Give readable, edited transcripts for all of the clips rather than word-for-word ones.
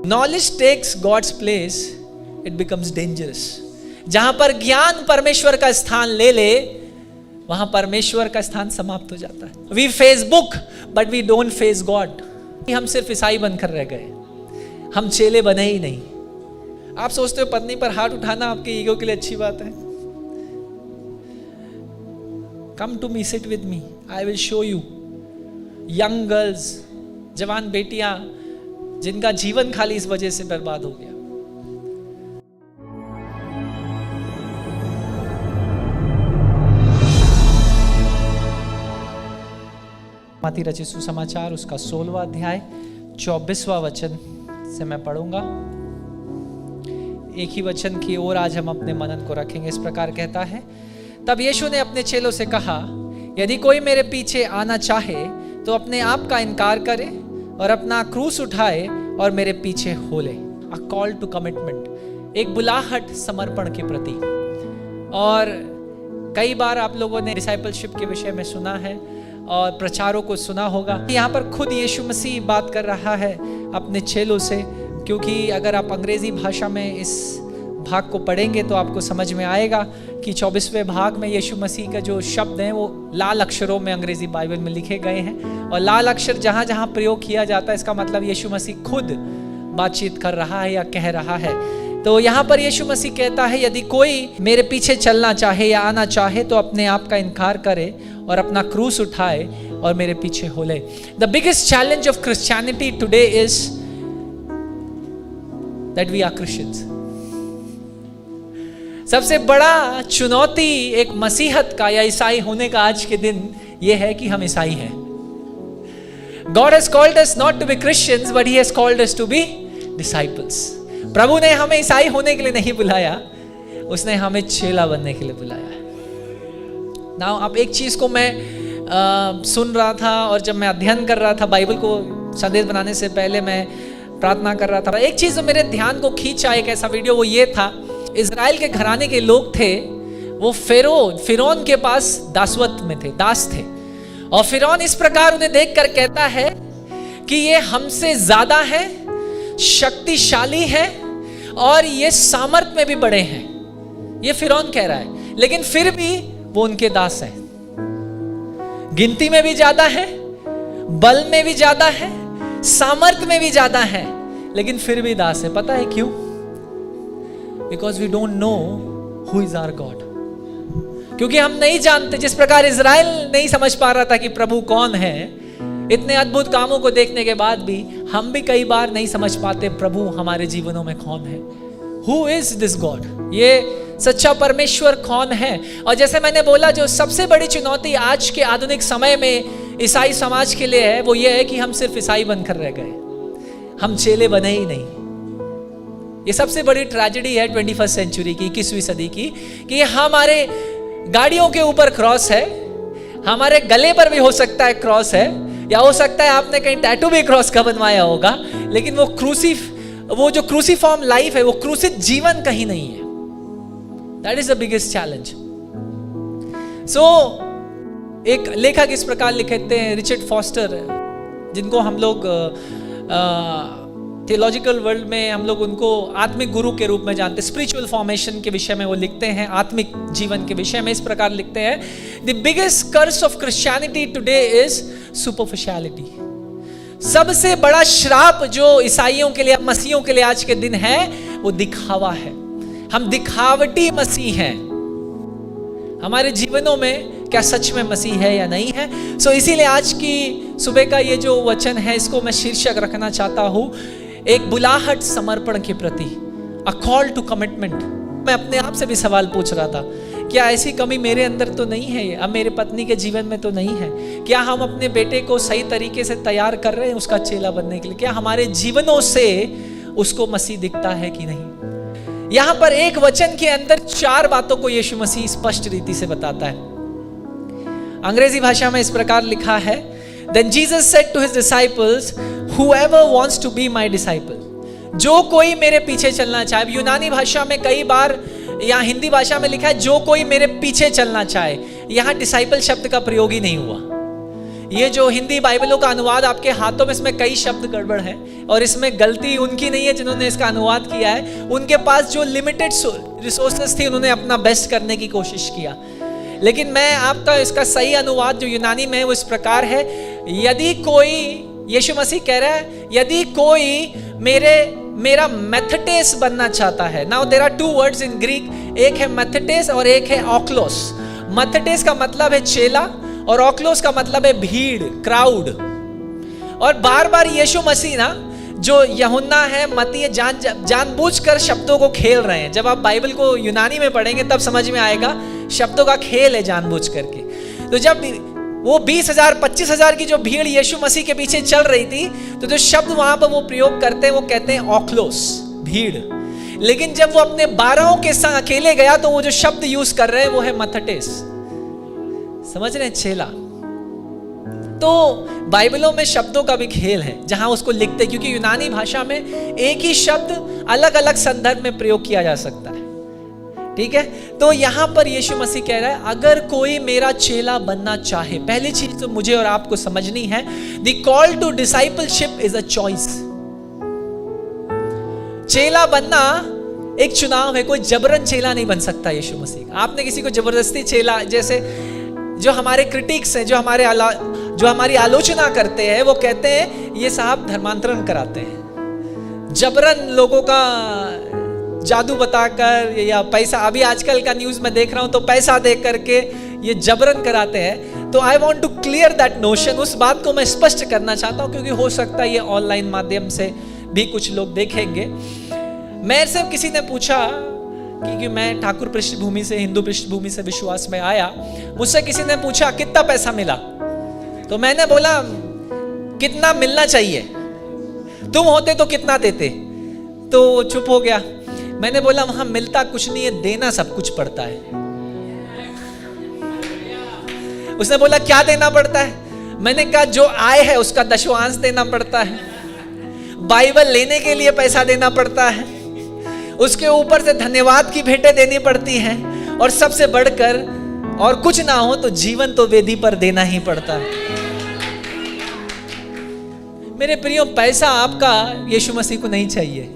Knowledge takes God's place, it becomes dangerous. जहां पर ज्ञान परमेश्वर का स्थान ले ले, वहां परमेश्वर का स्थान समाप्त हो जाता है. We face book, but we don't face God. हम सिर्फ ईसाई बनकर रह गए, हम चेले बने ही नहीं. आप सोचते हो पत्नी पर हाथ उठाना आपके ईगो के लिए अच्छी बात है? Come to me, sit with me, I will show you. Young girls, जवान बेटियां जिनका जीवन खाली इस वजह से बर्बाद हो गया. मत्ती रचित सुसमाचार उसका 16वां अध्याय 24वां वचन से मैं पढ़ूंगा. एक ही वचन की ओर आज हम अपने मनन को रखेंगे. इस प्रकार कहता है, तब यीशु ने अपने चेलों से कहा, यदि कोई मेरे पीछे आना चाहे तो अपने आप का इनकार करे और अपना क्रूस उठाए और मेरे पीछे हो ले. अ कॉल टू कमिटमेंट, एक बुलाहट समर्पण के प्रति. और कई बार आप लोगों ने डिसाइपलशिप के विषय में सुना है और प्रचारों को सुना होगा. यहाँ पर खुद यीशु मसीह बात कर रहा है अपने चेलों से, क्योंकि अगर आप अंग्रेजी भाषा में इस भाग को पढ़ेंगे तो आपको समझ में आएगा कि 24वें भाग में यीशु मसीह का जो शब्द हैं वो लाल अक्षरों में अंग्रेजी बाइबल में लिखे गए हैं. और लाल अक्षर जहाँ जहाँ प्रयोग किया जाता है इसका मतलब यीशु मसीह खुद बातचीत कर रहा है या कह रहा है. तो यहाँ पर यीशु मसीह कहता है, यदि कोई मेरे पीछे चलना चाहे या आना चाहे तो अपने आप का इनकार करे और अपना क्रूस उठाए और मेरे पीछे हो ले. The biggest challenge of Christianity today is that we are Christians. सबसे बड़ा चुनौती एक मसीहत का या ईसाई होने का आज के दिन ये है कि हम ईसाई हैं. God has called us not to be Christians, but He has called us to be disciples. प्रभु ने हमें ईसाई होने के लिए नहीं बुलाया, उसने हमें चेला बनने के लिए बुलाया. नाउ अब एक चीज को मैं सुन रहा था और जब मैं अध्ययन कर रहा था बाइबल को संदेश बनाने से पहले मैं प्रार्थना कर रहा था, एक चीज जो मेरे ध्यान को खींचा एक ऐसा वीडियो, वो ये था, इजराइल के घराने के लोग थे, वो फिरौन के पास दासवत में थे, दास थे. और फिरौन इस प्रकार उन्हें देखकर कहता है कि ये हमसे ज्यादा है, शक्तिशाली है और ये सामर्थ में भी बड़े हैं. ये फिरौन कह रहा है, लेकिन फिर भी वो उनके दास हैं. गिनती में भी ज्यादा है, बल में भी ज्यादा है, सामर्थ में भी ज्यादा है, लेकिन फिर भी दास है. पता है क्यों? Because we don't know who is our God. क्योंकि हम नहीं जानते. जिस प्रकार इजराइल नहीं समझ पा रहा था कि प्रभु कौन है, इतने अद्भुत कामों को देखने के बाद भी हम भी कई बार नहीं समझ पाते प्रभु हमारे जीवनों में कौन है. Who is this God? ये सच्चा परमेश्वर कौन है? और जैसे मैंने बोला, जो सबसे बड़ी चुनौती आज के आधुनिक समय में ईसाई समाज के लिए है वो ये है कि हम सिर्फ ईसाई बनकर रह गए, हम चेले बने ही नहीं. ये सबसे बड़ी ट्रेजेडी है 21वीं सेंचुरी की, 21वीं सदी की, कि हमारे गाड़ियों के ऊपर क्रॉस है, हमारे गले पर भी हो सकता है क्रॉस है, या हो सकता है आपने कहीं टैटू भी क्रॉस का बनवाया होगा, लेकिन वो जो क्रूसीफॉर्म लाइफ है, वो क्रूसित जीवन कहीं नहीं है. That is the biggest challenge. So एक लेखक इस प्रकार लिखते हैं, रिचर्ड फॉस्टर, जिनको हम लोग थियोलॉजिकल वर्ल्ड में हम लोग उनको आत्मिक गुरु के रूप में जानते हैं. स्पिरिचुअल फॉर्मेशन के विषय में वो लिखते हैं, आत्मिक जीवन के विषय में इस प्रकार लिखते हैं, the biggest curse of Christianity today is superficiality. सबसे बड़ा श्राप जो ईसाइयों के लिए, मसीहियों के लिए आज के दिन है, वो दिखावा है. हम दिखावटी मसीह हैं. हमारे जीवनों में क्या सच में मसीह है या नहीं है? सो इसीलिए आज की सुबह का ये जो वचन है, इसको मैं शीर्षक रखना चाहता हूं, एक बुलाहट समर्पण के प्रति, अ कॉल टू कमिटमेंट. मैं अपने आप से भी सवाल पूछ रहा था, क्या ऐसी कमी मेरे अंदर तो नहीं है, अब मेरे पत्नी के जीवन में तो नहीं है? क्या हम अपने बेटे को सही तरीके से तैयार कर रहे हैं उसका चेला बनने के लिए? क्या हमारे जीवनों से उसको मसीह दिखता है कि नहीं? यहां पर एक वचन के अंदर 4 बातों को यीशु मसीह स्पष्ट रीति से बताता है. अंग्रेजी भाषा में इस प्रकार लिखा है, Then Jesus said to his disciples, whoever wants to be my disciple. जो कोई मेरे पीछे चलना चाहे. यूनानी भाषा में कई बार या हिंदी भाषा में लिखा है जो कोई मेरे पीछे चलना चाहे. यहाँ डिसाइपल शब्द का प्रयोग ही नहीं हुआ. ये जो हिंदी बाइबलों का अनुवाद आपके हाथों में, इसमें कई शब्द गड़बड़ है और इसमें गलती उनकी नहीं है जिन्होंने इसका अनुवाद किया है। उनके पास जो लिमिटेड रिसोर्सेस थी, उन्होंने अपना बेस्ट करने की कोशिश किया। लेकिन मैं आपका इसका सही अनुवाद जो यूनानी में है वो इस प्रकार है, यदि कोई, यीशु मसीह कह रहा है, यदि कोई मेरा मैथेटेस बनना चाहता है। Now there are two words in Greek, एक है मैथेटेस और एक है ऑक्लोस। मैथेटेस का मतलब है चेला और ऑक्लोस का मतलब है भीड़, क्राउड। और बार बार यीशु मसीह ना, जो यूहन्ना है, मत्ती है, जानबूझकर शब्दों को खेल रहे हैं। जब आप बाइबल को यूनानी में पढ़ेंगे तब समझ में आएगा, शब्दों का खेल है जानबूझ करके। तो जब वो 20,000 25,000 की जो भीड़ यीशु मसीह के पीछे चल रही थी, तो जो शब्द वहां पर वो प्रयोग करते हैं वो कहते हैं ऑक्लोस, भीड़। लेकिन जब वो अपने 12 के संग अकेले गया तो वो जो शब्द यूज कर रहे हैं वो है मैथेटेस। समझ रहे हैं, चेला। तो बाइबलों में शब्दों का भी खेल है जहां उसको लिखते, क्योंकि यूनानी भाषा में एक ही शब्द अलग अलग संदर्भ में प्रयोग किया जा सकता है। ठीक है, तो यहां पर यीशु मसीह कह रहा है, अगर कोई मेरा चेला बनना चाहे, पहली चीज तो मुझे और आपको समझनी है, the call to discipleship is a choice. चेला बनना एक चुनाव है, कोई जबरन चेला नहीं बन सकता यीशु मसीह। आपने किसी को जबरदस्ती चेला, जैसे जो हमारे क्रिटिक्स हैं, जो हमारी आलोचना करते हैं, वो कहते हैं ये साहब धर्मांतरण कराते हैं, जबरन लोगों का जादू बताकर या पैसा, अभी आजकल का न्यूज में देख रहा हूं तो पैसा दे करके ये जबरन कराते हैं। तो I want to clear that notion, उस बात को मैं स्पष्ट करना चाहता हूं, क्योंकि हो सकता है ये ऑनलाइन माध्यम से भी कुछ लोग देखेंगे। मेरे से किसी ने पूछा, क्योंकि मैं ठाकुर पृष्ठभूमि से, हिंदू पृष्ठभूमि से विश्वास में आया, मुझसे किसी ने पूछा कितना पैसा मिला, तो मैंने बोला कितना मिलना चाहिए, तुम होते तो कितना देते, तो चुप हो गया। मैंने बोला वहां मिलता कुछ नहीं है, देना सब कुछ पड़ता है। उसने बोला क्या देना पड़ता है? मैंने कहा जो आय है उसका दशवांश देना पड़ता है, बाइबल लेने के लिए पैसा देना पड़ता है, उसके ऊपर से धन्यवाद की भेंटें देनी पड़ती हैं, और सबसे बढ़कर और कुछ ना हो तो जीवन तो वेदी पर देना ही पड़ता है। मेरे प्रियो, पैसा आपका यीशु मसीह को नहीं चाहिए।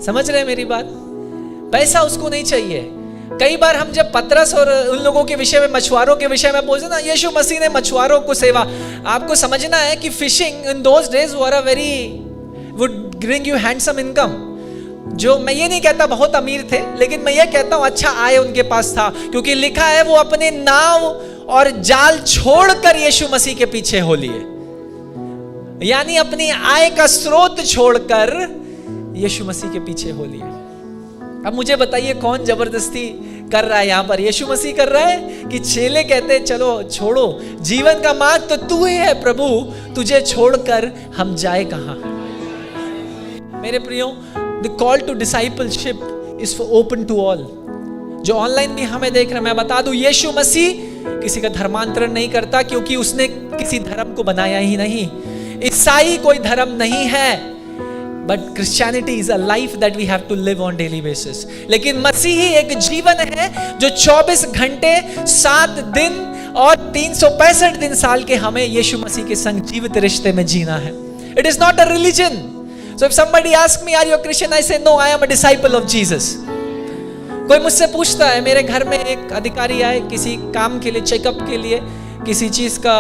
समझ रहे हैं मेरी बात? पैसा उसको नहीं चाहिए। कई बार हम जब पतरस और उन लोगों के विषय में, मछुआरों के विषय में बोलते ना, यीशु मसीह ने मछुआरों को सेवा, आपको समझना है कि fishing in those days were a very, would bring you handsome income. जो मैं ये नहीं कहता बहुत अमीर थे, लेकिन मैं ये कहता हूं अच्छा आय उनके पास था, क्योंकि लिखा है वो अपने नाव और जाल छोड़कर यीशु मसीह के पीछे हो लिए, यानी अपनी आय का स्रोत छोड़कर यीशु मसीह के पीछे हो लिए। अब मुझे बताइए कौन जबरदस्ती कर रहा है यहां पर? यीशु मसीह कर रहा है कि चेले कहते हैं चलो छोड़ो, जीवन का मार्ग तो तू ही है प्रभु, तुझे छोड़कर हम जाए कहां? मेरे प्रियो, the call to discipleship is open to all. जो ऑनलाइन भी हमें देख रहे हैं, मैं बता दूं, यीशु मसीह किसी का धर्मांतरण नहीं करता, क्योंकि उसने किसी धर्म को बनाया ही नहीं। ईसाई कोई धर्म नहीं है, but Christianity is a life that we have to live on daily basis. लेकिन मसीही एक जीवन है जो 24 घंटे 7 दिन और 365 दिन साल के हमें यीशु मसीह के संग जीवित रिश्ते में जीना है। It is not a religion. So if somebody ask me are you a Christian, I say no, I am a disciple of Jesus. कोई मुझसे पूछता है, मेरे घर में एक अधिकारी आए किसी काम के लिए, चेकअप के लिए, किसी चीज का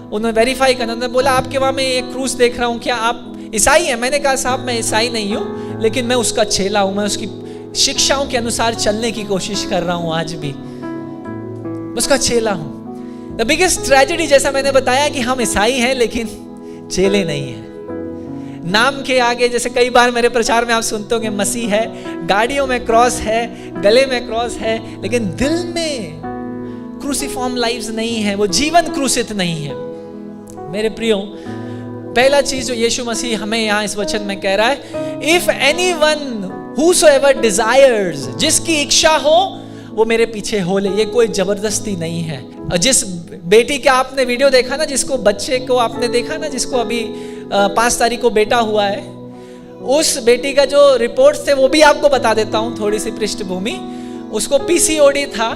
उन्होंने वेरीफाई करना, उन्होंने बोला आपके वहां मैं एक क्रूस देख रहा हूं, क्या आप ईसाई है? मैंने कहा साहब मैं ईसाई नहीं हूं, लेकिन मैं उसका चेला हूं, मैं उसकी शिक्षाओं के अनुसार चलने की कोशिश कर रहा हूं, आज भी उसका चेला हूं। द बिगेस्ट ट्रेजेडी, जैसा मैंने बताया, कि हम ईसाई हैं लेकिन चेले नहीं हैं। नाम के आगे, जैसे कई बार मेरे प्रचार में आप सुनते होंगे, मसीह है, गाड़ियों में क्रॉस है, गले में क्रॉस है, लेकिन दिल में क्रूसीफॉर्म लाइव्स नहीं है, वो जीवन क्रूसित नहीं है। मेरे प्रियो, पहला चीज जो यीशु मसीह हमें यहां इस वचन में कह रहा है, इफ एनीवन हूसोएवर डिजायर्स, जिसकी इच्छा हो वो मेरे पीछे हो ले। ये कोई जबरदस्ती नहीं है। जिस बेटी का आपने वीडियो देखा ना, जिसको बच्चे को आपने देखा ना, जिसको अभी 5 तारीख को बेटा हुआ है, उस बेटी का जो रिपोर्ट्स थे वो भी आपको बता देता हूं, थोड़ी सी पृष्ठभूमि। उसको पीसीओडी था,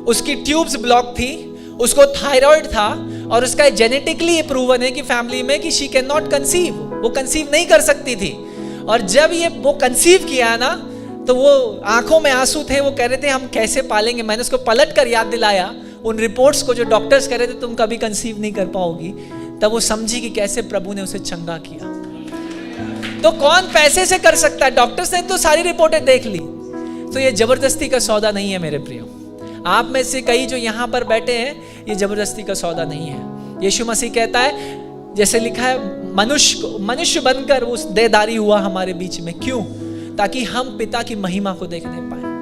उसकी ट्यूब्स ब्लॉक थी, उसको थायराइड था और उसका जेनेटिकली प्रूवन है कि फैमिली में कि शी कैन नॉट कंसीव, वो कंसीव नहीं कर सकती थी। और जब वो कंसीव किया ना तो वो आंखों में आंसू थे, वो कह रहे थे हम कैसे पालेंगे। मैंने उसको पलट कर याद दिलाया उन रिपोर्ट्स को जो डॉक्टर्स कह रहे थे तुम कभी कंसीव नहीं कर पाओगी। तब वो समझी कि कैसे प्रभु ने उसे चंगा किया। तो कौन पैसे से कर सकता है? डॉक्टर्स ने तो सारी रिपोर्टें देख ली। तो ये जबरदस्ती का सौदा नहीं है मेरे प्रियो। आप में से कई जो यहाँ पर बैठे हैं, ये जबरदस्ती का सौदा नहीं है। यीशु मसीह कहता है, जैसे लिखा है, मनुष्य बनकर उस देदारी हुआ हमारे बीच में। क्यों? ताकि हम पिता की महिमा को देखने पाए।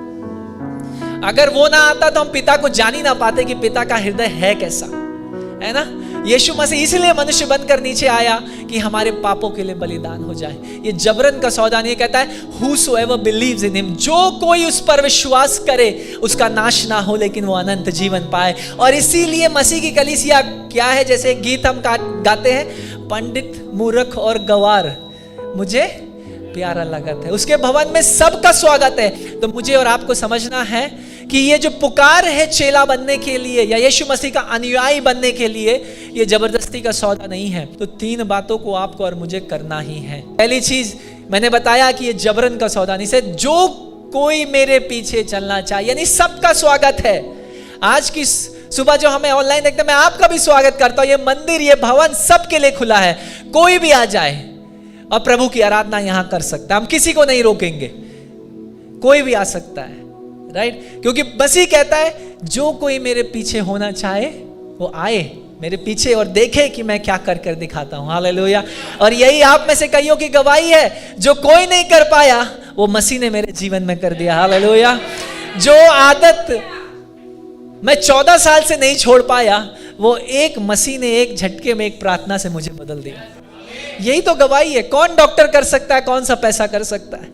अगर वो ना आता तो हम पिता को जान ही ना पाते कि पिता का हृदय है कैसा, है ना। यीशु मसीह इसलिए मनुष्य बनकर नीचे आया कि हमारे पापों के लिए बलिदान हो जाए। ये जबरन का सौदा नहीं। कहता है whosoever believes in him, जो कोई उस पर विश्वास करे उसका नाश ना हो लेकिन वो अनंत जीवन पाए। और इसीलिए मसीह की कलीसिया क्या है? जैसे एक गीत हम गाते हैं, पंडित मूर्ख और गवार मुझे प्यारा लगत है, उसके भवन में सबका स्वागत है। तो मुझे और आपको समझना है कि ये जो पुकार है चेला बनने के लिए या यीशु मसीह का अनुयायी बनने के लिए, ये जबरदस्ती का सौदा नहीं है। तो 3 बातों को आपको और मुझे करना ही है। पहली चीज मैंने बताया कि ये जबरन का सौदा नहीं से, जो कोई मेरे पीछे चलना चाहे, यानी सबका स्वागत है। आज की सुबह जो हमें ऑनलाइन देखते हैं, मैं आपका भी स्वागत करता हूं। ये मंदिर, ये भवन सबके लिए खुला है। कोई भी आ जाए और प्रभु की आराधना यहां कर सकता है। हम किसी को नहीं रोकेंगे, कोई भी आ सकता है, राइट। क्योंकि मसीह कहता है जो कोई मेरे पीछे होना चाहे वो आए मेरे पीछे और देखे कि मैं क्या कर कर दिखाता हूं। हालेलुया। और यही आप में से कईयों की गवाही है। जो कोई नहीं कर पाया वो मसीह ने मेरे जीवन में कर दिया। हालेलुया। जो आदत मैं 14 साल से नहीं छोड़ पाया, वो एक मसीह ने एक झटके में, एक प्रार्थना से मुझे बदल दिया। यही तो गवाही है। कौन डॉक्टर कर सकता है? कौन सा पैसा कर सकता है?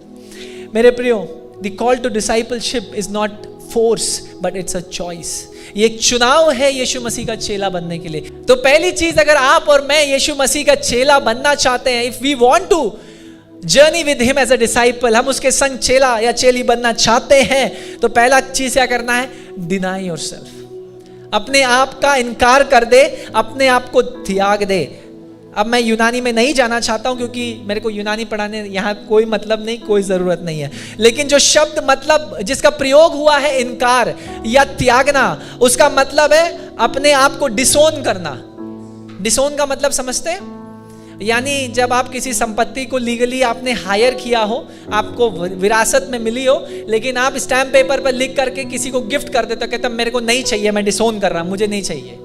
मेरे प्रियो, the call to discipleship is not force but it's a choice. ये एक चुनाव है यीशु मसीह का चेला बनने के लिए। तो पहली चीज, अगर आप और मैं यीशु मसीह का चेला बनना चाहते हैं, if we want to journey with him as a disciple, हम उसके संग चेला या चेली बनना चाहते हैं, तो पहला चीज क्या करना है? Deny yourself. अपने आप का इनकार कर दे, अपने आप को त्याग दे। अब मैं यूनानी में नहीं जाना चाहता हूं क्योंकि मेरे को यूनानी पढ़ाने यहाँ कोई मतलब नहीं, कोई ज़रूरत नहीं है। लेकिन जो शब्द मतलब जिसका प्रयोग हुआ है इनकार या त्यागना, उसका मतलब है अपने आप को डिसोन करना। डिसोन का मतलब समझते हैं? यानी जब आप किसी संपत्ति को लीगली आपने हायर किया हो, आपको विरासत में मिली हो, लेकिन आप स्टैम्प पेपर पर लिख करके किसी को गिफ्ट कर देते, कहते मेरे को नहीं चाहिए, मैं डिसोन कर रहा हूं, मुझे नहीं चाहिए।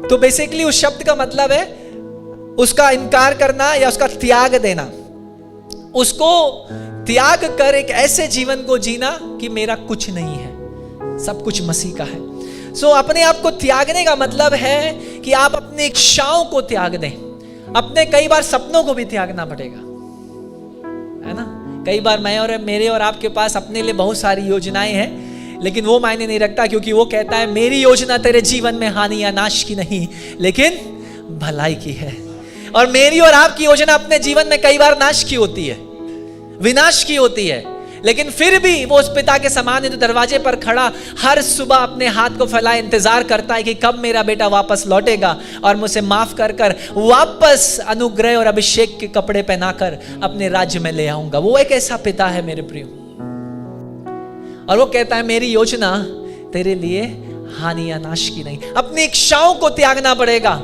तो बेसिकली उस शब्द का मतलब है उसका इनकार करना या उसका त्याग देना। उसको त्याग कर एक ऐसे जीवन को जीना कि मेरा कुछ नहीं है, सब कुछ मसीह का है। सो अपने आप को त्यागने का मतलब है कि आप अपनी इच्छाओं को त्याग दें। अपने कई बार सपनों को भी त्यागना पड़ेगा, है ना। कई बार मैं और मेरे और आपके पास अपने लिए बहुत सारी योजनाएं हैं, लेकिन वो मायने नहीं रखता, क्योंकि वो कहता है मेरी योजना तेरे जीवन में हानि या नाश की नहीं लेकिन भलाई की है। और मेरी और आपकी योजना अपने जीवन में कई बार नाश की होती है, विनाश की होती है, लेकिन फिर भी वो उस पिता के समान है जो दरवाजे पर खड़ा हर सुबह अपने हाथ को फैलाए इंतजार करता है कि कब मेरा बेटा वापस लौटेगा और मुझे माफ कर कर वापस अनुग्रह और अभिषेक के कपड़े पहनाकर अपने राज्य में ले आऊंगा। वो एक ऐसा पिता है मेरे प्रियो, और वो कहता है मेरी योजना तेरे लिए हानि या नाश की नहीं। अपनी इच्छाओं को त्यागना पड़ेगा,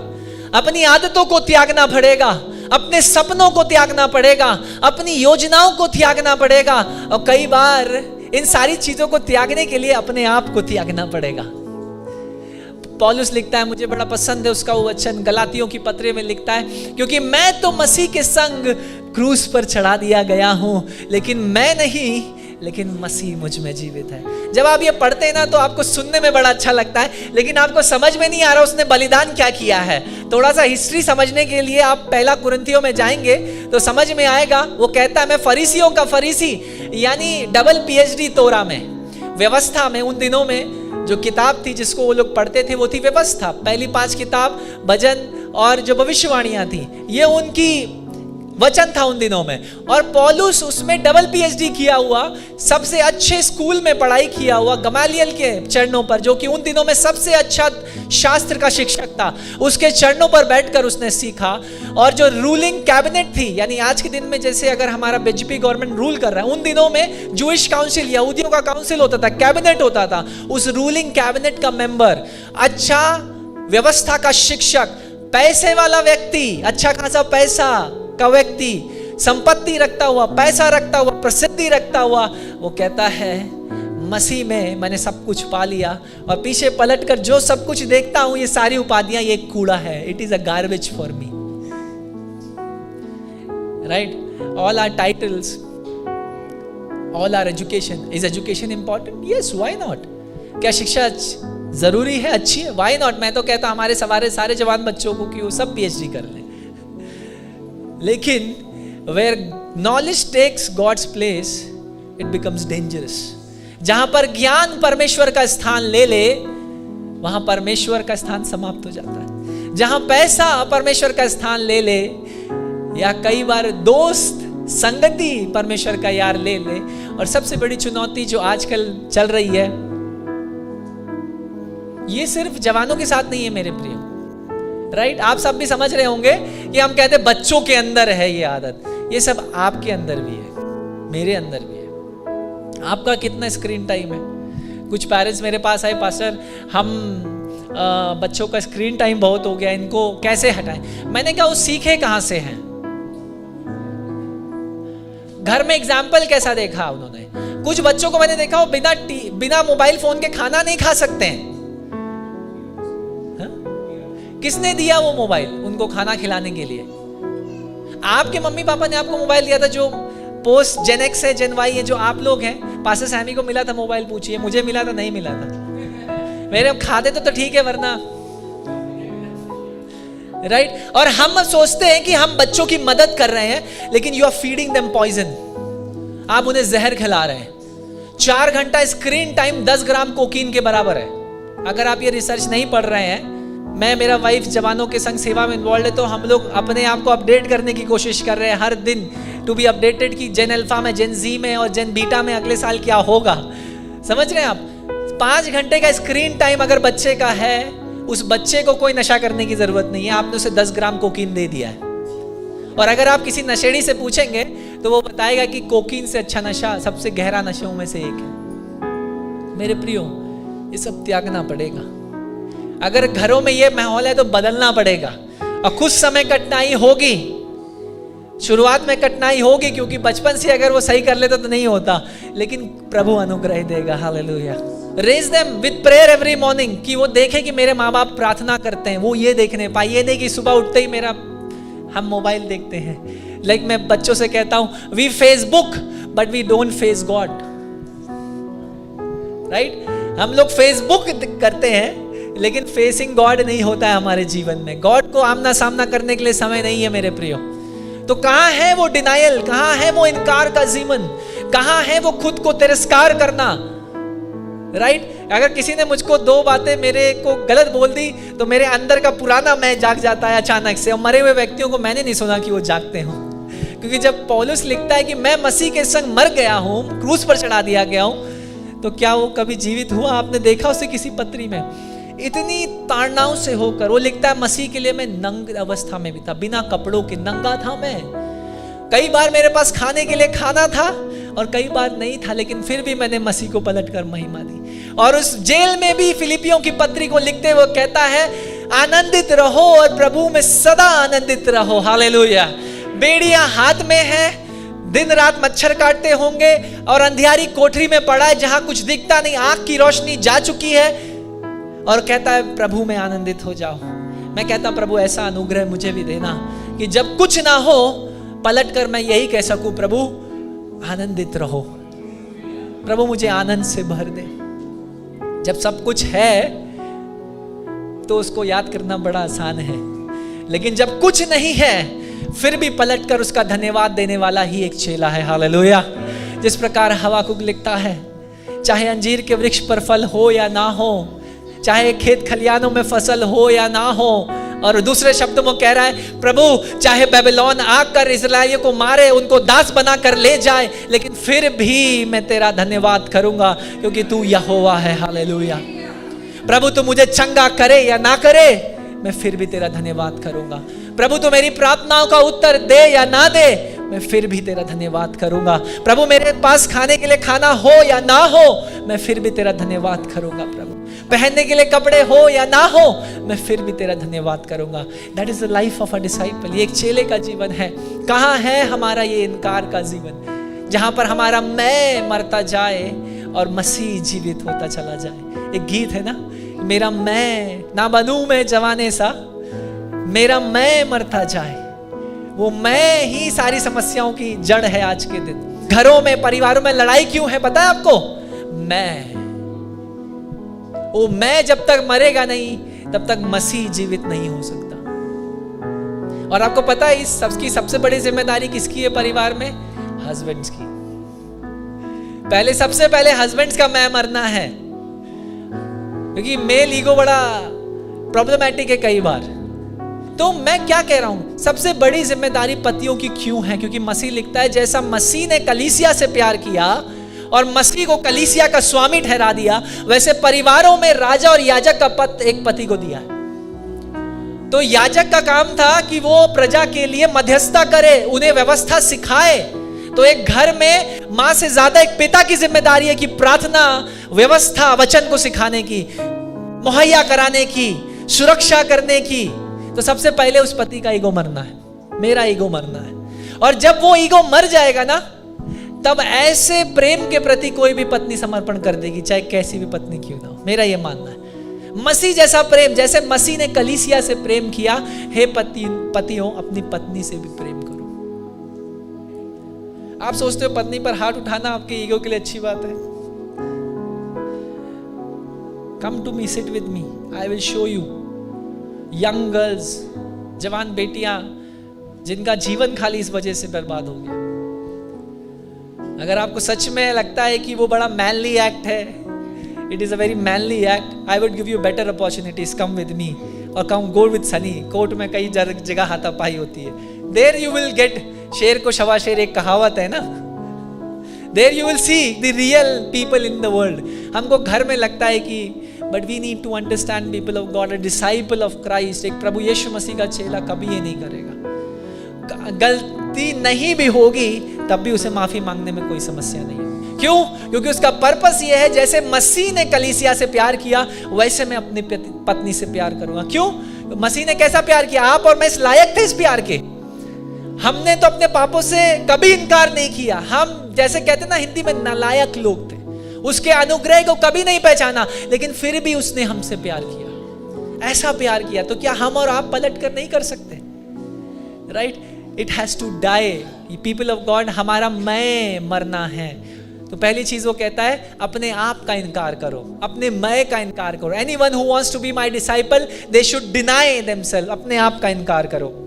अपनी आदतों को त्यागना पड़ेगा, अपने सपनों को त्यागना पड़ेगा, अपनी योजनाओं को त्यागना पड़ेगा, और कई बार इन सारी चीजों को त्यागने के लिए अपने आप को त्यागना पड़ेगा। पौलुस लिखता है, मुझे बड़ा पसंद है उसका वो वचन, गलातियों की पत्री में लिखता है, क्योंकि मैं तो मसीह के संग क्रूस पर चढ़ा दिया गया हूं, लेकिन मैं नहीं लेकिन मसीह मुझ में जीवित है। जब आप ये पढ़ते हैं ना तो आपको सुनने में बड़ा अच्छा लगता है, लेकिन आपको समझ में नहीं आ रहा उसने बलिदान क्या किया है। थोड़ा सा हिस्ट्री समझने के लिए आप पहला कुरिन्थियों में जाएंगे तो समझ में आएगा। वो कहता है मैं फरीसियों का फरीसी, यानी डबल पीएचडी तोरा में, व्यवस्था में। उन दिनों में जो किताब थी जिसको वो लोग पढ़ते थे वो थी व्यवस्था। पहली 5 किताब, भजन और जो भविष्यवाणियां थी, ये उनकी वचन था उन दिनों में। और पौलुस उसमें डबल पीएचडी किया हुआ, सबसे अच्छे स्कूल में पढ़ाई किया हुआ, गमालियल के चरणों पर, जो कि उन दिनों में सबसे अच्छा शास्त्र का शिक्षक था, उसके चरणों पर बैठकर उसने सीखा। और जो रूलिंग कैबिनेट थी, यानी आज के दिन में जैसे अगर हमारा बीजेपी गवर्नमेंट रूल कर रहा है, उन दिनों में जूइश काउंसिल, यहूदियों का काउंसिल होता था, कैबिनेट होता था। उस रूलिंग कैबिनेट का मेंबर, अच्छा व्यवस्था का शिक्षक, पैसे वाला व्यक्ति, अच्छा खासा पैसा का व्यक्ति, संपत्ति रखता हुआ, पैसा रखता हुआ, प्रसिद्धि रखता हुआ, वो कहता है मसीह में मैंने सब कुछ पा लिया, और पीछे पलटकर जो सब कुछ देखता हूं ये सारी उपाधियां ये कूड़ा है, it is a garbage for me. Right, all are titles, all are education, is education important? Yes, why not? क्या शिक्षा जरूरी है, अच्छी है? Why not? मैं तो कहता हमारे सारे जवान बच्चों को कि वो सब पीएचडी कर लें। लेकिन where knowledge takes God's place it becomes dangerous. जहां पर ज्ञान परमेश्वर का स्थान ले ले, वहां परमेश्वर का स्थान समाप्त हो जाता है। जहां पैसा परमेश्वर का स्थान ले ले, या कई बार दोस्त संगति परमेश्वर का यार ले ले। और सबसे बड़ी चुनौती जो आजकल चल रही है, ये सिर्फ जवानों के साथ नहीं है मेरे प्रिय, राइट? आप सब भी समझ रहे होंगे कि हम कहते हैं बच्चों के अंदर है ये आदत, ये सब आपके अंदर भी है, मेरे अंदर भी है। आपका कितना स्क्रीन टाइम है? कुछ पेरेंट्स मेरे पास आए, पास्टर हम बच्चों का स्क्रीन टाइम बहुत हो गया, इनको कैसे हटाएं? मैंने कहा वो सीखे कहां से हैं? घर में एग्जाम्पल कैसा देखा उन्होंने? कुछ बच्चों को मैंने देखा वो बिना मोबाइल फोन के खाना नहीं खा सकते हैं। किसने दिया वो मोबाइल उनको खाना खिलाने के लिए? आपके मम्मी पापा ने आपको मोबाइल दिया था। जो पोस्ट जेन एक्स है, जेन वाई है, जो आप लोग हैं, पास्टर सैमी को मिला था मोबाइल, पूछिए मुझे मिला था नहीं मिला था? मेरे खाते तो ठीक है, वरना राइट। और हम सोचते हैं कि हम बच्चों की मदद कर रहे हैं, लेकिन you are feeding them poison. आप उन्हें जहर खिला रहे हैं। 4 घंटा स्क्रीन टाइम 10 ग्राम कोकीन के बराबर है। अगर आप ये रिसर्च नहीं पढ़ रहे हैं, मैं, मेरा वाइफ जवानों के संग सेवा में इन्वॉल्व है, तो हम लोग अपने आप को अपडेट करने की कोशिश कर रहे हैं हर दिन, टू बी अपडेटेड कि जेन अल्फा में, जेन जी में और जेन बीटा में अगले साल क्या होगा। समझ रहे हैं आप? 5 घंटे का स्क्रीन टाइम अगर बच्चे का है, उस बच्चे को कोई नशा करने की जरूरत नहीं है, आपने उसे 10 ग्राम कोकीन दे दिया है। और अगर आप किसी नशेड़ी से पूछेंगे तो वो बताएगा कि कोकीन से अच्छा नशा सबसे गहरा नशों में से एक है। मेरे प्रियो, ये सब त्यागना पड़ेगा। अगर घरों में ये माहौल है तो बदलना पड़ेगा। और कुछ समय कठिनाई होगी, शुरुआत में कठिनाई होगी, क्योंकि बचपन से अगर वो सही कर लेता तो नहीं होता, लेकिन प्रभु अनुग्रह देगा। Hallelujah. Raise them with prayer every morning, कि वो देखे कि मेरे माँ बाप प्रार्थना करते हैं, वो ये देखने पाए। ये नहीं कि सुबह उठते ही हम मोबाइल देखते हैं। लाइक मैं बच्चों से कहता हूं, we Facebook but we don't face God. Right? हम लोग फेसबुक करते हैं, लेकिन फेसिंग गॉड नहीं होता है हमारे जीवन में। गॉड को आमना सामना करने के लिए समय नहीं है मेरे प्रियो। तो कहां है वो डिनायल? कहां है वो इनकार का जीवन? कहां है वो खुद को तिरस्कार करना? राइट? अगर किसी ने मुझको 2 बातें मेरे को गलत बोल दी तो मेरे अंदर का पुराना मैं जाग जाता है अचानक से। और मरे हुए व्यक्तियों को मैंने नहीं सुना कि वो जागते हो, क्योंकि जब पौलुस लिखता है कि मैं मसीह के संग मर गया हूं, क्रूस पर चढ़ा दिया गया हूं, तो क्या वो कभी जीवित हुआ? आपने देखा उसे किसी पत्री में? इतनी ताड़नाओं से होकर वो लिखता है, मसीह के लिए मैं नंग अवस्था में भी था, बिना कपड़ों के नंगा था मैं। कई बार मेरे पास खाने के लिए खाना था और कई बार नहीं था, लेकिन फिर भी मैंने मसीह को पलटकर महिमा दी। और उस जेल में भी फिलिपियों की पत्री को लिखते हुए कहता है, आनंदित रहो और प्रभु में सदा आनंदित रहो। हालेलुया। बेड़ियां हाथ में है, दिन रात मच्छर काटते होंगे, और अंधियारी कोठरी में पड़ा है जहां कुछ दिखता नहीं, आंख की रोशनी जा चुकी है, और कहता है प्रभु में आनंदित हो जाओ। मैं कहता प्रभु ऐसा अनुग्रह मुझे भी देना कि जब कुछ ना हो, पलट कर मैं यही कह सकूं, प्रभु आनंदित रहो, प्रभु मुझे आनंद से भर दे। जब सब कुछ है तो उसको याद करना बड़ा आसान है, लेकिन जब कुछ नहीं है फिर भी पलट कर उसका धन्यवाद देने वाला ही एक चेला है। हालेलुया। जिस प्रकार हबाकुक लिखता है, चाहे अंजीर के वृक्ष पर फल हो या ना हो, चाहे खेत खलियानों में फसल हो या ना हो, और दूसरे शब्दों में कह रहा है, प्रभु चाहे बेबीलोन आकर इस्राएलियों को मारे, उनको दास बनाकर ले जाए, लेकिन फिर भी मैं तेरा धन्यवाद करूंगा क्योंकि तू यहोवा है। हालेलुया। प्रभु तू मुझे चंगा करे या ना करे, मैं फिर भी तेरा धन्यवाद करूंगा। प्रभु तू मेरी प्रार्थनाओं का उत्तर दे या ना दे, मैं फिर भी तेरा धन्यवाद करूंगा। प्रभु मेरे पास खाने के लिए खाना हो या ना हो, मैं फिर भी तेरा धन्यवाद करूंगा। प्रभु पहनने के लिए कपड़े हो या ना हो, मैं फिर भी तेरा धन्यवाद करूंगा। That is the life of a disciple. ये एक चेले का जीवन है। कहाँ है हमारा ये इनकार का जीवन, जहां पर हमारा मैं मरता जाए और मसीह जीवित होता चला जाए। एक गीत है ना, मेरा मैं ना बनूं मैं जवाने सा, मेरा मैं मरता जाए। वो मैं ही सारी समस्याओं की जड़ है आज के दिन। घरों में, परिवारों में लड़ाई क्यों है पता है आपको? वो मैं जब तक मरेगा नहीं, तब तक मसीह जीवित नहीं हो सकता। और आपको पता है इस सबकी सबसे बड़ी जिम्मेदारी किसकी है परिवार में? हस्बैंड्स की। पहले, सबसे पहले हस्बैंड्स का मैं मरना है, क्योंकि मेल ईगो बड़ा प्रॉब्लमैटिक है कई बार। तो मैं क्या कह रहा हूं, सबसे बड़ी जिम्मेदारी पतियों की क्यों है? क्योंकि मसीह लिखता है, जैसा मसीह ने कलीसिया से प्यार किया और मसीह को कलीसिया का स्वामी ठहरा दिया, वैसे परिवारों में राजा और याजक का पद एक पति को दिया है। तो याजक का काम था कि वो प्रजा के लिए मध्यस्थता करे, उन्हें व्यवस्था सिखाए। तो एक घर में मां से ज्यादा एक पिता की जिम्मेदारी है कि प्रार्थना, व्यवस्था, वचन को सिखाने की, मुहैया कराने की, सुरक्षा करने की। तो सबसे पहले उस पति का ईगो मरना है, मेरा ईगो मरना है। और जब वो ईगो मर जाएगा ना, तब ऐसे प्रेम के प्रति कोई भी पत्नी समर्पण कर देगी, चाहे कैसी भी पत्नी क्यों ना हो। मेरा ये मानना है, मसीह जैसा प्रेम, जैसे मसीह ने कलीसिया से प्रेम किया, हे पतियों अपनी पत्नी से भी प्रेम करो। आप सोचते हो पत्नी पर हाथ उठाना आपके ईगो के लिए अच्छी बात है? Come to me, sit with me, I will show you. Young girls, जवान बेटियां जिनका जीवन खाली इस वजह से बर्बाद हो गया। अगर आपको सच में लगता है कि वो बड़ा मैनली एक्ट है, it is a very manly act, I would give you better opportunities, come with me और come go with Sunny. Court में कई जगह हाथापाई होती है, देयर यू विल गेट, शेर को शवा शेर एक कहावत है ना, there you will see the real people in the world. हमको घर में लगता है कि but we need to understand people of God, a disciple of Christ. एक प्रभु यीशु मसीह का चेला कभी ये नहीं करेगा। गलती नहीं भी होगी तब भी उसे माफी मांगने में कोई समस्या नहीं है। क्यों? क्योंकि उसका पर्पस ये है, जैसे मसीह ने कलीसिया से प्यार किया, वैसे मैं अपनी पत्नी से प्यार करूंगा। क्यों? मसीह ने कैसा प्यार किया? आप और मैं इस लायक थे इस प्यार के। हमने तो अपने पापों से कभी इनकार नहीं किया। हम जैसे कहते ना हिंदी में, नालायक लोग थे, उसके अनुग्रह को कभी नहीं पहचाना, लेकिन फिर भी उसने हमसे प्यार किया। ऐसा प्यार किया तो क्या हम और आप पलट कर नहीं कर सकते? Right? It has to die. People of God, हमारा मैं मरना है। तो पहली चीज वो कहता है, अपने आप का इनकार करो, अपने मैं का इनकार करो। Anyone who wants to be my disciple, they should deny themselves. अपने आप का इनकार करो।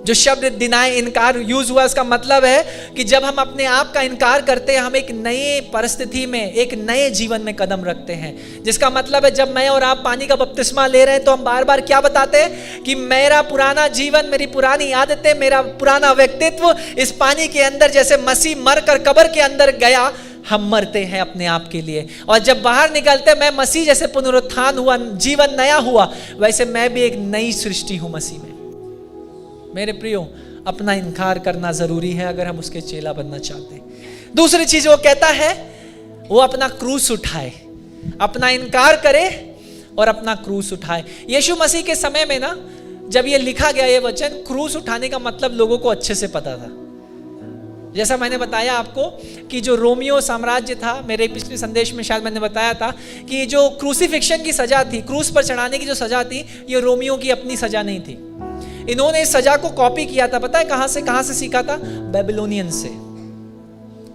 जो शब्द डिनाई, इनकार यूज हुआ, इसका मतलब है कि जब हम अपने आप का इनकार करते हैं, हम एक नए परिस्थिति में, एक नए जीवन में कदम रखते हैं। जिसका मतलब है, जब मैं और आप पानी का बपतिस्मा ले रहे हैं, तो हम बार बार क्या बताते हैं कि मेरा पुराना जीवन, मेरी पुरानी आदतें, मेरा पुराना व्यक्तित्व इस पानी के अंदर, जैसे मसीह मर कर कब्र के अंदर गया, हम मरते हैं अपने आप के लिए। और जब बाहर निकलते, मैं मसीह जैसे पुनरुत्थान हुआ, जीवन नया हुआ, वैसे मैं भी एक नई सृष्टि हूं मसीह में। मेरे प्रियो, अपना इनकार करना जरूरी है अगर हम उसके चेला बनना चाहते हैं। दूसरी चीज वो कहता है, वो अपना क्रूस उठाए, अपना इनकार करे और अपना क्रूस उठाए। यीशु मसीह के समय में ना, जब ये लिखा गया ये वचन, क्रूस उठाने का मतलब लोगों को अच्छे से पता था। जैसा मैंने बताया आपको कि जो रोमियो साम्राज्य था, मेरे पिछले संदेश में शायद मैंने बताया था कि जो क्रूसिफिक्शन की सजा थी, क्रूस पर चढ़ाने की जो सजा थी, ये रोमियो की अपनी सजा नहीं थी। इन्होंने इस सजा को कॉपी किया था। पता है कहां से सीखा था? बेबीलोनियन से,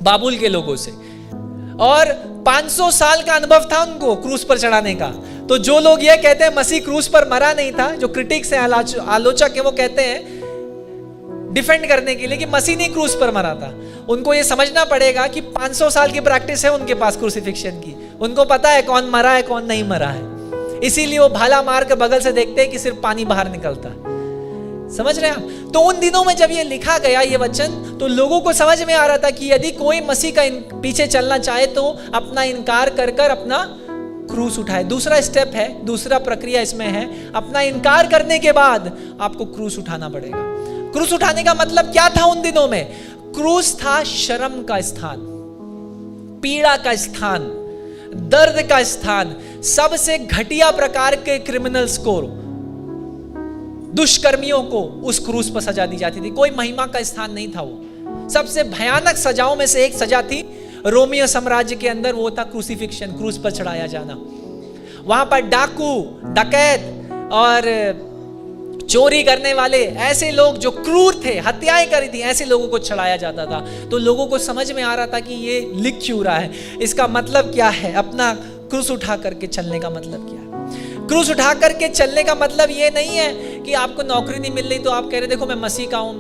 बाबुल के लोगों से। और 500 साल का अनुभव था उनको क्रूस पर चढ़ाने का। तो जो लोग ये कहते हैं मसीह क्रूस पर मरा नहीं था, जो क्रिटिक्स हैं, आलोचक है, वो कहते हैं डिफेंड करने के लिए कि मसीह नहीं क्रूस पर मरा था, उनको ये समझना पड़ेगा कि 500 साल की प्रैक्टिस है उनके पास क्रूसिफिक्शन की। उनको पता है कौन मरा है, कौन नहीं मरा है। इसीलिए वो भाला मार के बगल से देखते हैं कि सिर्फ पानी बाहर निकलता। समझ रहे हैं आप? तो उन दिनों में जब ये लिखा गया ये वचन, तो लोगों को समझ में आ रहा था कि यदि कोई मसीह का पीछे चलना चाहे तो अपना इनकार कर कर अपना क्रूस उठाए। दूसरा स्टेप है, दूसरा प्रक्रिया इसमें है, अपना इनकार करने के बाद आपको क्रूस उठाना पड़ेगा। क्रूस उठाने का मतलब क्या था उन दिनों में? क्रूस था शर्म का स्थान, पीड़ा का स्थान, दर्द का स्थान, सबसे घटिया प्रकार के क्रिमिनल्स को, दुष्कर्मियों को उस क्रूस पर सजा दी जाती थी। कोई महिमा का स्थान नहीं था वो। सबसे भयानक सजाओं में से एक सजा थी रोमियो साम्राज्य के अंदर, वो था क्रूसिफिक्शन, क्रूस पर चढ़ाया जाना। वहां पर डाकू, डकैत और चोरी करने वाले, ऐसे लोग जो क्रूर थे, हत्याएं करी थी, ऐसे लोगों को चढ़ाया जाता था। तो लोगों को समझ में आ रहा था कि ये लिख क्यों रहा है, इसका मतलब क्या है, अपना क्रूस उठा करके चलने का मतलब क्या है। क्रूस उठा करके चलने का मतलब ये नहीं है कि आपको नौकरी नहीं मिल रही तो आप कह रहे देखो मैं मसीह का हूं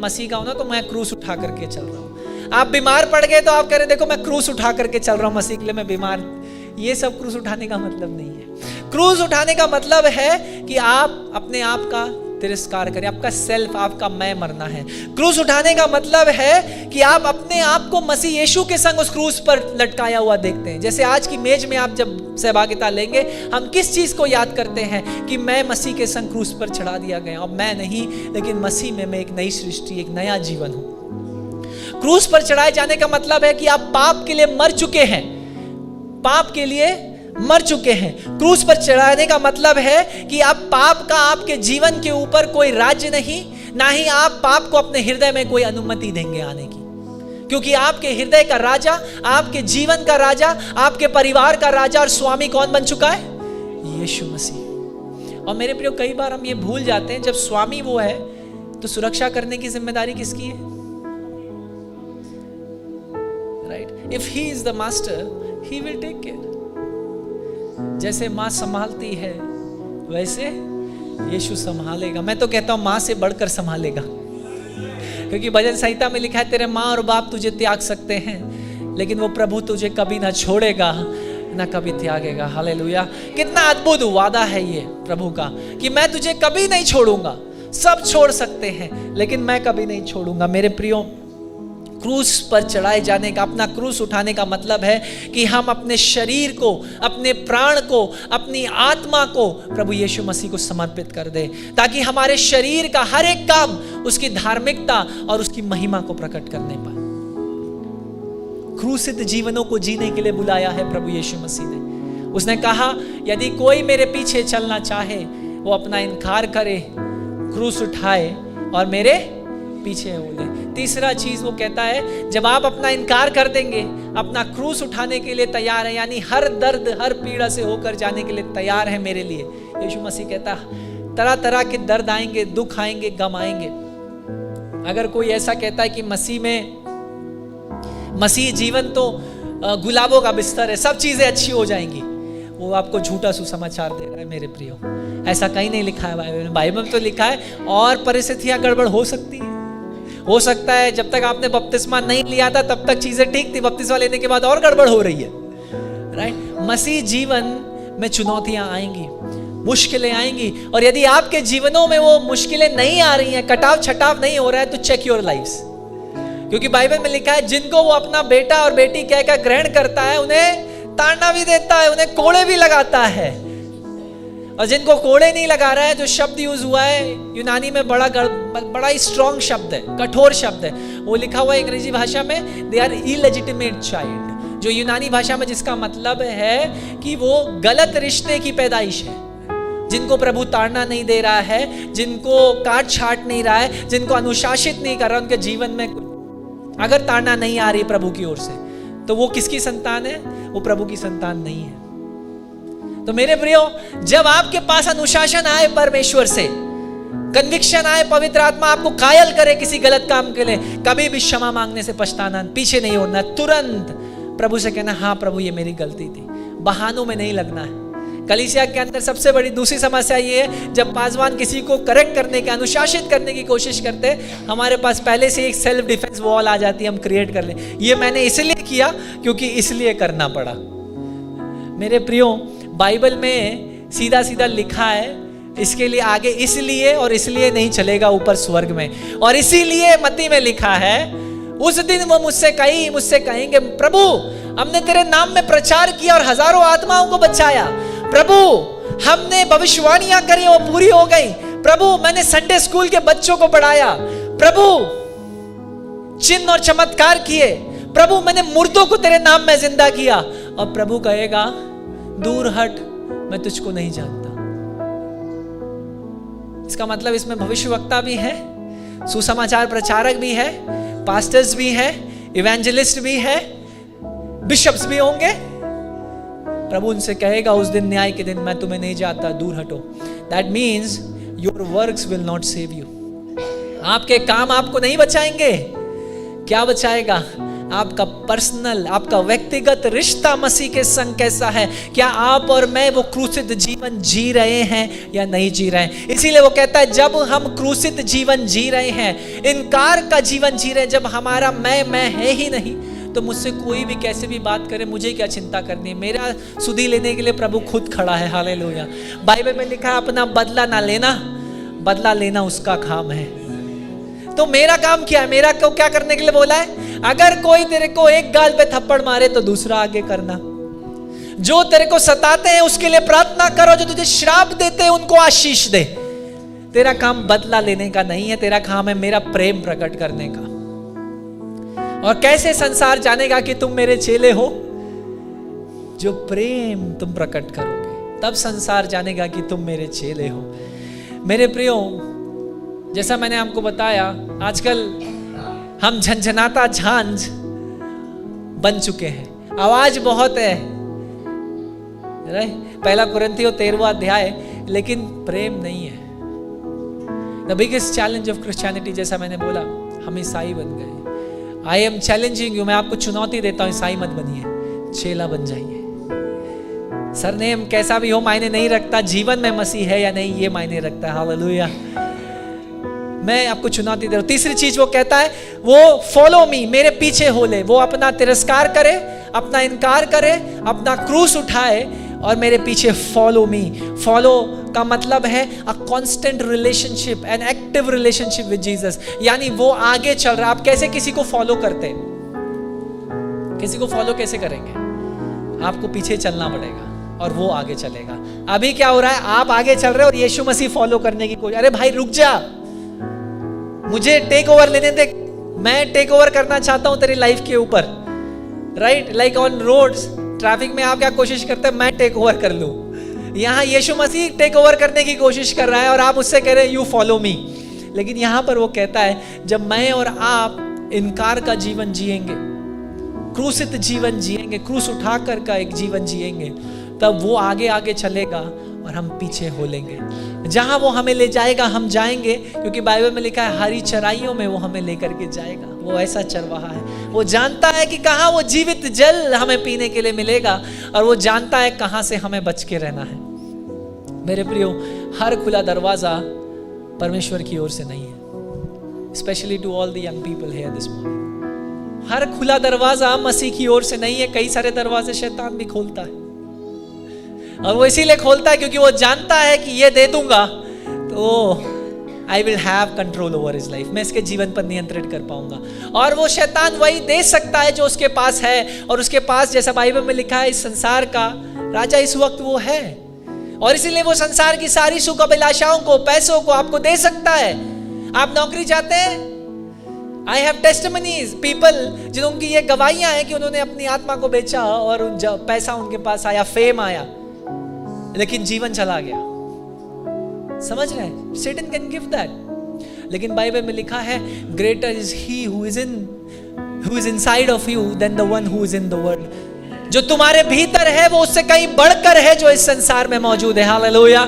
ना, तो मैं क्रूस उठा करके चल रहा हूं। आप बीमार पड़ गए तो आप कह रहे देखो मैं क्रूस उठा करके चल रहा हूं मसीह के लिए, मैं बीमार। ये सब क्रूस उठाने का मतलब नहीं है। क्रूस उठाने का मतलब है कि आप अपने आप का तिरस्कार करें, आपका सेल्फ, आपका मैं मरना है। क्रूस उठाने का मतलब है कि आप अपने आप को मसीह यीशु के संग उस क्रूस पर लटकाया हुआ देखते हैं। जैसे आज की मेज में आप जब सहभागिता लेंगे, हम किस चीज को याद करते हैं कि मैं मसीह के संग क्रूस पर चढ़ा दिया गया, और मैं नहीं लेकिन मसीह में मैं एक नई सृष्टि, एक नया जीवन हूं। क्रूस पर चढ़ाए जाने का मतलब है कि आप पाप के लिए मर चुके हैं, पाप के लिए मर चुके हैं। क्रूस पर चढ़ाने का मतलब है कि अब पाप का आपके जीवन के ऊपर कोई राज्य नहीं, ना ही आप पाप को अपने हृदय में कोई अनुमति देंगे आने की, क्योंकि आपके हृदय का राजा, आपके जीवन का राजा, आपके परिवार का राजा और स्वामी कौन बन चुका है? यीशु मसीह। और मेरे प्रियो, कई बार हम ये भूल जाते हैं, जब स्वामी वो है तो सुरक्षा करने की जिम्मेदारी किसकी है? Right? If he is the master, he will take care. जैसे माँ संभालती है वैसे यीशु संभालेगा। मैं तो कहता हूं माँ से बढ़कर संभालेगा, क्योंकि भजन संहिता में लिखा है तेरे माँ और बाप तुझे त्याग सकते हैं, लेकिन वो प्रभु तुझे कभी ना छोड़ेगा ना कभी त्यागेगा। हालेलुया! कितना अद्भुत वादा है ये प्रभु का कि मैं तुझे कभी नहीं छोड़ूंगा। सब छोड़ सकते हैं लेकिन मैं कभी नहीं छोड़ूंगा। मेरे प्रियो, क्रूस पर चढ़ाए जाने का, अपना क्रूस उठाने का मतलब है कि हम अपने शरीर को, अपने प्राण को, अपनी आत्मा को प्रभु यीशु मसीह को समर्पित कर दे, ताकि हमारे शरीर का हर एक काम उसकी धार्मिकता और उसकी महिमा को प्रकट करने पाए। क्रूसित जीवनों को जीने के लिए बुलाया है प्रभु यीशु मसीह ने। उसने कहा यदि कोई मेरे पीछे चलना चाहे वो अपना इनकार करे, क्रूस उठाए और मेरे पीछे हो ले। तीसरा चीज वो कहता है, जब आप अपना इनकार कर देंगे, अपना क्रूस उठाने के लिए तैयार है, यानी हर दर्द, हर पीड़ा से होकर जाने के लिए तैयार है मेरे लिए। यीशु मसीह कहता तरह तरह के दर्द आएंगे, दुख आएंगे, गम आएंगे। अगर कोई ऐसा कहता है कि मसीह जीवन तो गुलाबों का बिस्तर है, सब चीजें अच्छी हो जाएंगी, वो आपको झूठा सुसमाचार दे रहा है मेरे प्रियो। ऐसा कहीं नहीं लिखा है बाइबल में। बाइबल में तो लिखा है और परिस्थितियां गड़बड़ हो सकती है। हो सकता है जब तक आपने बपतिस्मा नहीं लिया था तब तक चीजें ठीक थी, बपतिस्मा लेने के बाद और गड़बड़ हो रही है। राइट? मसीह जीवन में चुनौतियां आएंगी, मुश्किलें आएंगी, और यदि आपके जीवनों में वो मुश्किलें नहीं आ रही हैं, कटाव छटाव नहीं हो रहा है, तो चेक योर लाइफ्स। क्योंकि बाइबल में लिखा है जिनको वो अपना बेटा और बेटी कहकर ग्रहण करता है उन्हें ताड़ना भी देता है, उन्हें कोड़े भी लगाता है। और जिनको कोड़े नहीं लगा रहा है, जो शब्द यूज हुआ है यूनानी में बड़ा ही स्ट्रॉन्ग शब्द है, कठोर शब्द है, वो लिखा हुआ है अंग्रेजी भाषा में, दे आर इलेजिटिमेट चाइल्ड, जो यूनानी भाषा में जिसका मतलब है कि वो गलत रिश्ते की पैदाइश है। जिनको प्रभु ताड़ना नहीं दे रहा है, जिनको काट छाट नहीं रहा है, जिनको अनुशासित नहीं कर रहा, उनके जीवन में अगर ताड़ना नहीं आ रही प्रभु की ओर से, तो वो किसकी संतान है? वो प्रभु की संतान नहीं है। तो मेरे प्रियो, जब आपके पास अनुशासन आए परमेश्वर से, कन्विक्शन आए, पवित्र आत्मा आपको कायल करे किसी गलत काम के लिए, कभी भी क्षमा मांगने से पछताना, पीछे नहीं होना, तुरंत प्रभु से कहना हाँ प्रभु ये मेरी गलती थी। बहानों में नहीं लगना है। कलीसिया के अंदर सबसे बड़ी दूसरी समस्या ये है, जब पासवान किसी को करेक्ट करने की, अनुशासित करने की कोशिश करते हैं, हमारे पास पहले से एक सेल्फ डिफेंस वॉल आ जाती है, हम क्रिएट कर ले, ये मैंने इसलिए किया क्योंकि इसलिए करना पड़ा। मेरे प्रियो, बाइबल में सीधा सीधा लिखा है, इसके लिए आगे इसलिए और इसलिए नहीं चलेगा ऊपर स्वर्ग में। और इसीलिए मत्ती में लिखा है, उस दिन वो मुझसे कहेंगे, प्रभु हमने तेरे नाम में प्रचार किया और हजारों आत्माओं को बचाया। प्रभु हमने भविष्यवाणियां करी, वो पूरी हो गई। प्रभु मैंने संडे स्कूल के बच्चों को पढ़ाया। प्रभु चिन्ह और चमत्कार किए। प्रभु मैंने मुर्दों को तेरे नाम में जिंदा किया। और प्रभु कहेगा, दूर हट, मैं तुझको नहीं जानता। इसका मतलब इसमें भविष्यवक्ता भी है, सुसमाचार प्रचारक भी है, पास्टर्स भी है, इवेंजलिस्ट भी है, बिशप्स भी होंगे। प्रभु उनसे कहेगा उस दिन, न्याय के दिन, मैं तुम्हें नहीं जानता, दूर हटो। That means your works will not save you. आपके काम आपको नहीं बचाएंगे। क्या बचाएगा? आपका पर्सनल, आपका व्यक्तिगत रिश्ता मसीह के संग कैसा है। क्या आप और मैं वो क्रूसित जीवन जी रहे हैं या नहीं जी रहे हैं? इसीलिए वो कहता है, जब हम क्रूसित जीवन जी रहे हैं, इनकार का जीवन जी रहे हैं, जब हमारा मैं है ही नहीं, तो मुझसे कोई भी कैसे भी बात करे, मुझे क्या चिंता करनी है। मेरा सुधि लेने के लिए प्रभु खुद खड़ा है। हालेलुया। बाइबल में लिखा है, अपना बदला ना लेना, बदला लेना उसका काम है। तो मेरा काम क्या है? मेरा को क्या करने के लिए बोला है? अगर कोई तेरे को एक गाल पे थप्पड़ मारे तो दूसरा आगे करना। जो तेरे को सताते हैं उसके लिए प्रार्थना करो, जो तुझे श्राप देते हैं उनको आशीष दे। तेरा काम बदला लेने का नहीं है, तेरा काम है मेरा प्रेम प्रकट करने का। और कैसे संसार जानेगा कि तुम मेरे चेले हो? जो प्रेम तुम प्रकट करोगे, तब संसार जानेगा कि तुम मेरे चेले हो। मेरे प्रियो, जैसा मैंने आपको बताया, आजकल हम झंझनाता झांझ बन चुके हैं। आवाज बहुत है, पहला कुरिन्थियों 13वां अध्याय, लेकिन प्रेम नहीं है। The biggest challenge of Christianity, जैसा मैंने बोला, हम ईसाई बन गए। आई एम चैलेंजिंग यू, मैं आपको चुनौती देता हूं, ईसाई मत बनिए, चेला बन जाइए। सरनेम कैसा भी हो मायने नहीं रखता, जीवन में मसीह है या नहीं ये मायने रखता है। हालेलुया। मैं आपको चुनौती दे रहा हूं। तीसरी चीज वो कहता है, वो फॉलो मी, मेरे पीछे हो ले। वो अपना तिरस्कार करे, अपना इनकार करे, अपना क्रूस उठाए और मेरे पीछे फॉलो मी। फॉलो का मतलब है a constant relationship, an active relationship with Jesus. यानी वो आगे चल रहा है। आप कैसे किसी को फॉलो करते हैं? किसी को फॉलो कैसे करेंगे? आपको पीछे चलना पड़ेगा और वो आगे चलेगा। अभी क्या हो रहा है? आप आगे चल रहे हो और यीशु मसीह फॉलो करने की कोशिश। अरे भाई रुक जा, मुझे टेक ओवर लेने दे, मैं टेक ओवर करना चाहता हूं तेरी लाइफ के ऊपर। Right, like on roads, traffic में आप क्या कोशिश करते हैं? मैं टेक ओवर कर लूं। यहां यीशु मसीह टेक ओवर करने की कोशिश कर रहा है और आप उससे कह रहे हैं यू फॉलो मी। लेकिन यहां पर वो कहता है, जब मैं और आप इनकार का जीवन जिएंगे, क्रूसित जीवन जिएंगे, क्रूस उठाकर का एक जीवन जिएंगे, तब वो आगे आगे चलेगा और हम पीछे हो लेंगे। जहां वो हमें ले जाएगा हम जाएंगे, क्योंकि बाइबल में लिखा है हरी चराइयों में वो हमें लेकर के जाएगा। वो ऐसा चरवाहा है, वो जानता है कि कहां वो जीवित जल हमें पीने के लिए मिलेगा और वो जानता है कहां से हमें बच के रहना है। मेरे प्रियो, हर खुला दरवाजा परमेश्वर की ओर से नहीं है। Specially to all the young people here this morning, हर खुला दरवाजा मसीह की ओर से नहीं है। कई सारे दरवाजे शैतान भी खोलता है और वो इसीलिए खोलता है क्योंकि वो जानता है कि ये दे दूंगा तो I will have control over his life, मैं इसके जीवन पर नियंत्रित कर पाऊंगा। और वो शैतान वही दे सकता है जो उसके पास है, और उसके पास, जैसा बाइबल में लिखा है, इस संसार का राजा इस वक्त वो है। और इसीलिए वो संसार की सारी सुख अभिलाषाओं को, पैसों को आपको दे सकता है। आप नौकरी चाहते हैं? आई हैव टेस्टिमनीज, पीपल जिनकी ये गवाहियां हैं कि उन्होंने अपनी आत्मा को बेचा और पैसा उनके पास आया, फेम आया, लेकिन जीवन चला गया। समझ रहे हैं? Satan can give that। लेकिन बाइबल में लिखा है, greater is he who is inside of you than the one who is in the world। जो तुम्हारे भीतर है वो उससे कहीं बढ़कर है जो इस संसार में मौजूद है। हालेलुया।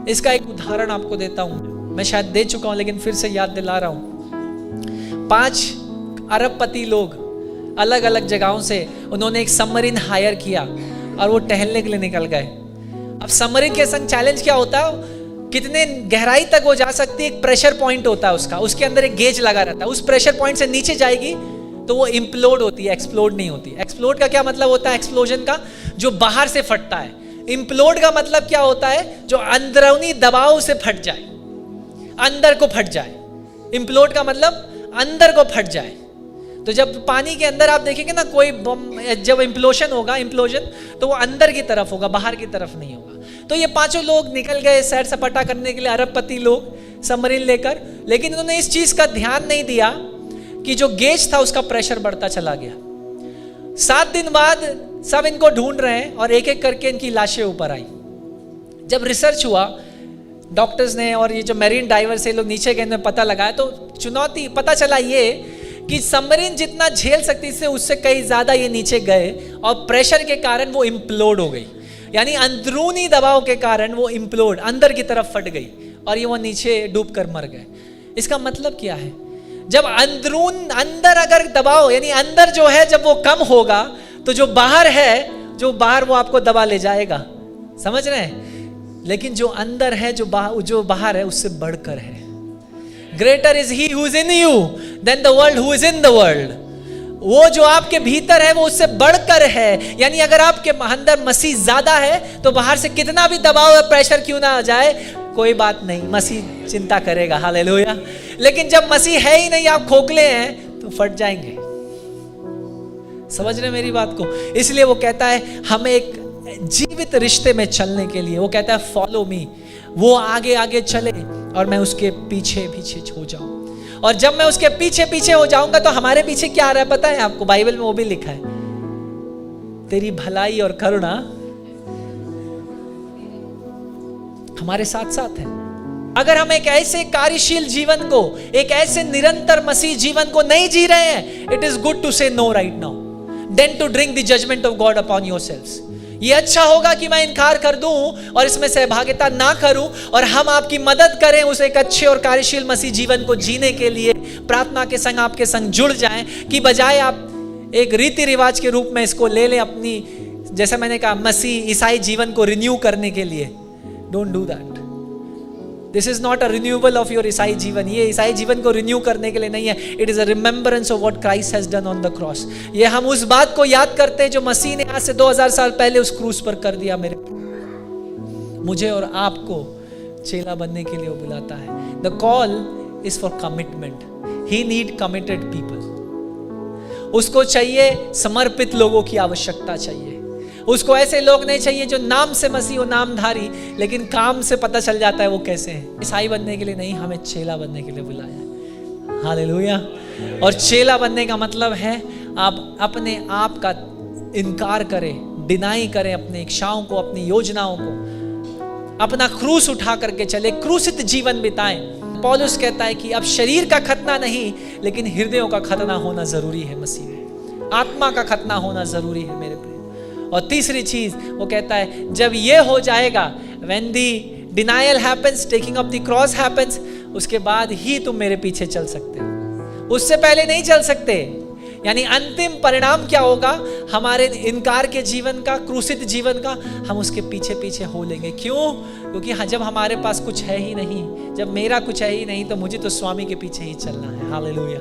इसका एक उदाहरण आपको देता हूं, मैं शायद दे चुका हूं लेकिन फिर से याद दिला रहा हूं। 5 अरबपति लोग अलग अलग जगहों से, उन्होंने एक सबमरीन हायर किया और वो टहलने के लिए निकल गए। अब सबमरीन के संग चैलेंज क्या होता है? कितने गहराई तक वो जा सकती है? एक प्रेशर पॉइंट होता है उसका, उसके अंदर एक गेज लगा रहता है। उस प्रेशर पॉइंट से नीचे जाएगी तो वो इम्प्लोड होती है, एक्सप्लोड नहीं होती। एक्सप्लोड का क्या मतलब होता है? एक्सप्लोजन का, जो बाहर से फटता है, इम्प्लोड का मतलब क्या होता है? जो अंदरूनी दबाव से फट जाए, अंदर को फट जाए। इम्प्लोड का मतलब अंदर को फट जाए। तो जब पानी के अंदर आप देखेंगे ना कोई जब इम्प्लोशन होगा, इम्प्लोजन, तो वो अंदर की तरफ होगा, बाहर की तरफ नहीं होगा। तो ये पांचों लोग निकल गए सैर सपाटा करने के लिए, अरबपति लोग सबमरीन लेकर, लेकिन उन्होंने इस चीज का ध्यान नहीं दिया कि जो गेज था उसका प्रेशर बढ़ता चला गया। 7 दिन बाद सब इनको ढूंढ रहे हैं और एक एक करके इनकी लाशें ऊपर आई। जब रिसर्च हुआ डॉक्टर्स ने और ये जो मैरीन डाइवर से लोग नीचे गए, पता लगाया, तो चुनौती पता चला ये कि सबमरीन जितना झेल सकती थी उससे कई ज्यादा ये नीचे गए और प्रेशर के कारण वो इम्प्लोड हो गई। यानी अंदरूनी दबाव के कारण वो इम्प्लोड अंदर की तरफ फट गई और ये वो नीचे डूब कर मर गए। इसका मतलब क्या है? जब अंदर अगर दबाव यानी अंदर जो है जब वो कम होगा तो जो बाहर है, जो बाहर वो आपको दबा ले जाएगा। समझ रहे हैं? लेकिन जो अंदर है, जो बाहर है उससे बढ़कर है। Greater is he who is in you than the world who is in the world. वो जो आपके भीतर है वो उससे बढ़कर है। यानी अगर आपके अंदर मसीह ज्यादा है तो बाहर से कितना भी दबाव और प्रेशर क्यों ना आ जाए, कोई बात नहीं, मसीह चिंता करेगा। हालेलुया। लेकिन जब मसीह है ही नहीं, आप खोखले हैं, तो फट जाएंगे। समझ रहे मेरी बात को? इसलिए वो कहता है हमें एक जीवित रिश्ते में चलने के लिए, वो कहता है फॉलो मी। वो आगे आगे चले और मैं उसके पीछे पीछे हो जाऊं। और जब मैं उसके पीछे पीछे हो जाऊंगा तो हमारे पीछे क्या आ रहा है पता है आपको? बाइबल में वो भी लिखा है, तेरी भलाई और करुणा हमारे साथ साथ है। अगर हम एक ऐसे कार्यशील जीवन को, एक ऐसे निरंतर मसीह जीवन को नहीं जी रहे हैं, it is good to say no right now then to drink the judgment of God upon yourselves. ये अच्छा होगा कि मैं इनकार कर दूं और इसमें सहभागिता ना करूं और हम आपकी मदद करें उस एक अच्छे और कार्यशील मसीह जीवन को जीने के लिए, प्रार्थना के संग आपके संग जुड़ जाएं, कि बजाय आप एक रीति रिवाज के रूप में इसको ले लें अपनी, जैसे मैंने कहा, मसीह ईसाई जीवन को रिन्यू करने के लिए। Don't do that. This is not a renewal of your ईसाई जीवन। ये ईसाई जीवन को रिन्यू करने के लिए नहीं है। It is a remembrance of what Christ has done on the cross. ये हम उस बात को याद करते हैं जो मसीह ने आज से 2000 साल पहले उस क्रूस पर कर दिया। मुझे और आपको चेला बनने के लिए वो बुलाता है। The call is for commitment. He need committed people. उसको चाहिए समर्पित लोगों की आवश्यकता चाहिए। उसको ऐसे लोग नहीं चाहिए जो नाम से मसीह हो, नामधारी, लेकिन काम से पता चल जाता है वो कैसे हैं। ईसाई बनने के लिए नहीं, हमें चेला बनने के लिए बुलाया है। हालेलुया। और चेला बनने का मतलब है आप अपने आप का इनकार करें, डिनाई करें, अपनी इच्छाओं को, अपनी योजनाओं को, अपना क्रूस उठा करके चले, क्रूसित जीवन बिताएं। पौलुस कहता है कि अब शरीर का खतना नहीं, लेकिन हृदयों का खतना होना जरूरी है मसीह में। आत्मा का खतना होना जरूरी है मेरे प्रिय। और तीसरी चीज वो कहता है जब ये हो जाएगा, when the denial happens, taking up the cross happens, उसके बाद ही तुम मेरे पीछे चल सकते हो, उससे पहले नहीं चल सकते। यानी अंतिम परिणाम क्या होगा हमारे इनकार के जीवन का, क्रूसित जीवन का? हम उसके पीछे पीछे हो लेंगे। क्यों? क्योंकि जब हमारे पास कुछ है ही नहीं, जब मेरा कुछ है ही नहीं, तो मुझे तो स्वामी के पीछे ही चलना है। हालेलुया।